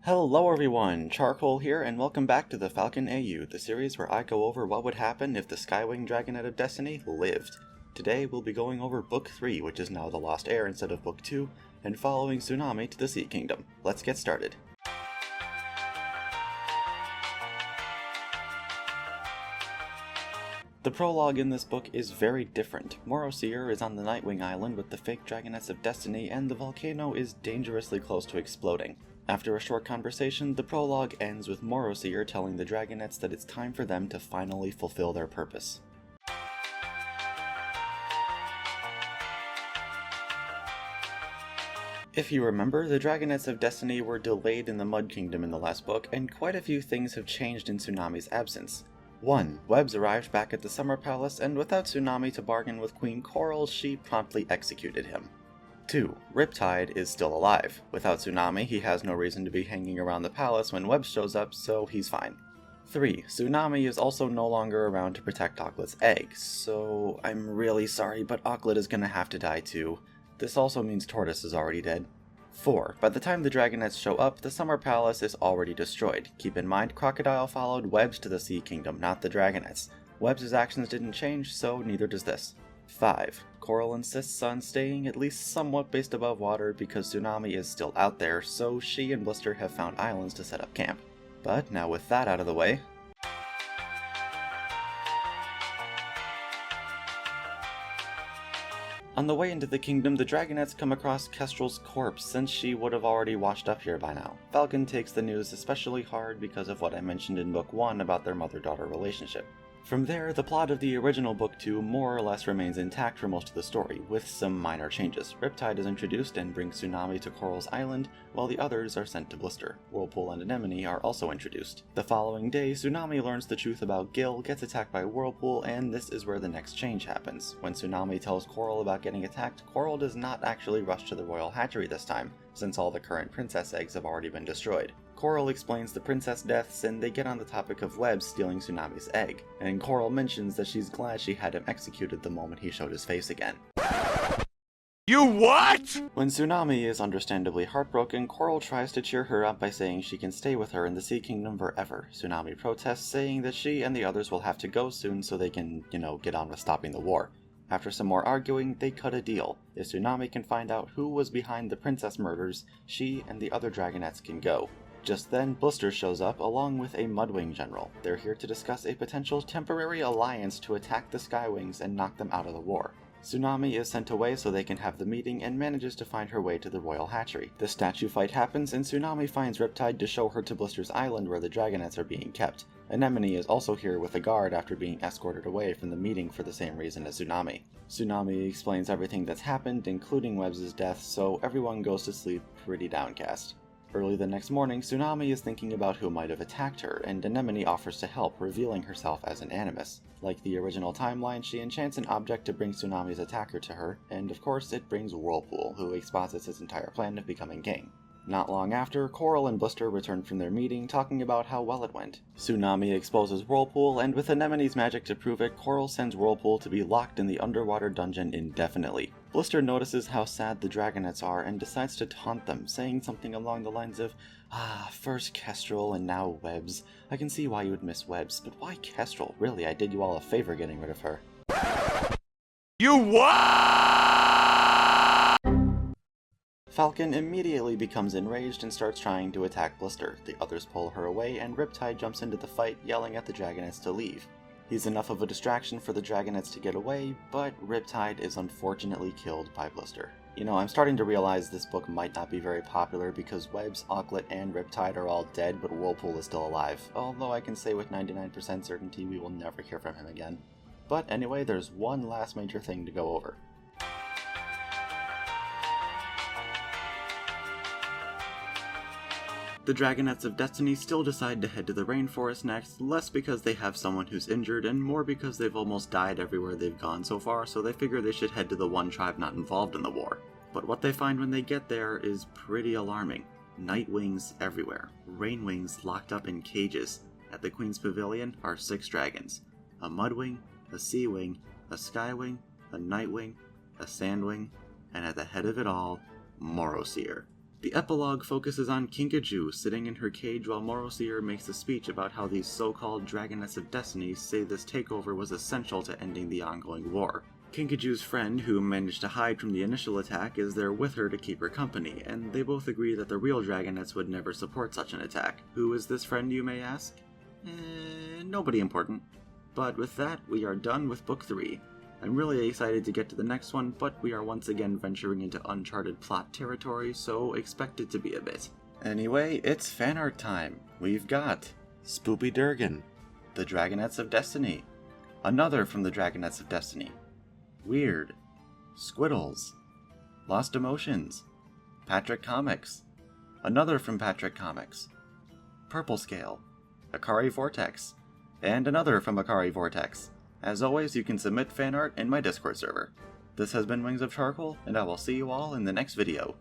Hello everyone, Charcoal here, and welcome back to the Falcon AU, the series where I go over what would happen if the Skywing Dragonet of Destiny lived. Today we'll be going over Book 3, which is now the Lost Heir instead of Book 2, and following Tsunami to the Sea Kingdom. Let's get started. The prologue in this book is very different. Seir is on the Nightwing Island with the fake Dragonets of Destiny, and the volcano is dangerously close to exploding. After a short conversation, the prologue ends with Seir telling the Dragonets that it's time for them to finally fulfill their purpose. If you remember, the Dragonets of Destiny were delayed in the Mud Kingdom in the last book, and quite a few things have changed in Tsunami's absence. 1. Webbs arrived back at the Summer Palace, and without Tsunami to bargain with Queen Coral, she promptly executed him. 2. Riptide is still alive. Without Tsunami, he has no reason to be hanging around the palace when Webbs shows up, so he's fine. 3. Tsunami is also no longer around to protect Auklet's egg, so I'm really sorry, but Auklet is gonna have to die too. This also means Tortoise is already dead. 4. By the time the Dragonets show up, the Summer Palace is already destroyed. Keep in mind, Crocodile followed Webbs to the Sea Kingdom, not the Dragonets. Webbs' actions didn't change, so neither does this. 5. Coral insists on staying at least somewhat based above water because Tsunami is still out there, so she and Blister have found islands to set up camp. But now with that out of the way, on the way into the kingdom, the Dragonets come across Kestrel's corpse, since she would have already washed up here by now. Falcon takes the news especially hard because of what I mentioned in Book 1 about their mother-daughter relationship. From there, the plot of the original Book 2 more or less remains intact for most of the story, with some minor changes. Riptide is introduced and brings Tsunami to Coral's Island, while the others are sent to Blister. Whirlpool and Anemone are also introduced. The following day, Tsunami learns the truth about Gil, gets attacked by Whirlpool, and this is where the next change happens. When Tsunami tells Coral about getting attacked, Coral does not actually rush to the royal hatchery this time, since all the current princess eggs have already been destroyed. Coral explains the princess deaths, and they get on the topic of Webbs stealing Tsunami's egg, and Coral mentions that she's glad she had him executed the moment he showed his face again. You what?! When Tsunami is understandably heartbroken, Coral tries to cheer her up by saying she can stay with her in the Sea Kingdom forever. Tsunami protests, saying that she and the others will have to go soon so they can, get on with stopping the war. After some more arguing, they cut a deal. If Tsunami can find out who was behind the princess murders, she and the other Dragonets can go. Just then, Blister shows up along with a Mudwing general. They're here to discuss a potential temporary alliance to attack the Skywings and knock them out of the war. Tsunami is sent away so they can have the meeting and manages to find her way to the royal hatchery. The statue fight happens and Tsunami finds Riptide to show her to Blister's island where the Dragonets are being kept. Anemone is also here with a guard after being escorted away from the meeting for the same reason as Tsunami. Tsunami explains everything that's happened, including Webbs' death, so everyone goes to sleep pretty downcast. Early the next morning, Tsunami is thinking about who might have attacked her, and Anemone offers to help, revealing herself as an animus. Like the original timeline, she enchants an object to bring Tsunami's attacker to her, and of course it brings Whirlpool, who exposits his entire plan of becoming king. Not long after, Coral and Blister return from their meeting, talking about how well it went. Tsunami exposes Whirlpool, and with Anemone's magic to prove it, Coral sends Whirlpool to be locked in the underwater dungeon indefinitely. Blister notices how sad the Dragonets are and decides to taunt them, saying something along the lines of, first Kestrel and now Webbs. I can see why you would miss Webbs, but why Kestrel? Really, I did you all a favor getting rid of her. You what?! Falcon immediately becomes enraged and starts trying to attack Blister. The others pull her away, and Riptide jumps into the fight, yelling at the Dragonets to leave. He's enough of a distraction for the Dragonets to get away, but Riptide is unfortunately killed by Blister. I'm starting to realize this book might not be very popular because Webbs, Auklet, and Riptide are all dead, but Whirlpool is still alive, although I can say with 99% certainty we will never hear from him again. But anyway, there's one last major thing to go over. The Dragonets of Destiny still decide to head to the rainforest next, less because they have someone who's injured, and more because they've almost died everywhere they've gone so far, so they figure they should head to the one tribe not involved in the war. But what they find when they get there is pretty alarming. Nightwings everywhere. Rainwings locked up in cages. At the Queen's Pavilion are 6 dragons. A Mudwing, a Seawing, a Skywing, a Nightwing, a Sandwing, and at the head of it all, Seir. The epilogue focuses on Kinkajou sitting in her cage while Moroseer makes a speech about how these so-called Dragonets of Destiny say this takeover was essential to ending the ongoing war. Kinkajou's friend, who managed to hide from the initial attack, is there with her to keep her company, and they both agree that the real Dragonets would never support such an attack. Who is this friend, you may ask? Nobody important. But with that, we are done with Book 3. I'm really excited to get to the next one, but we are once again venturing into uncharted plot territory, so expect it to be a bit. Anyway, it's fan art time. We've got Spoopy Durgan, the Dragonets of Destiny, another from the Dragonets of Destiny, Weird, Squiddles, Lost Emotions, Patrick Comics, another from Patrick Comics, Purple Scale, Akari Vortex, and another from Akari Vortex. As always, you can submit fan art in my Discord server. This has been Wings of Charcoal, and I will see you all in the next video.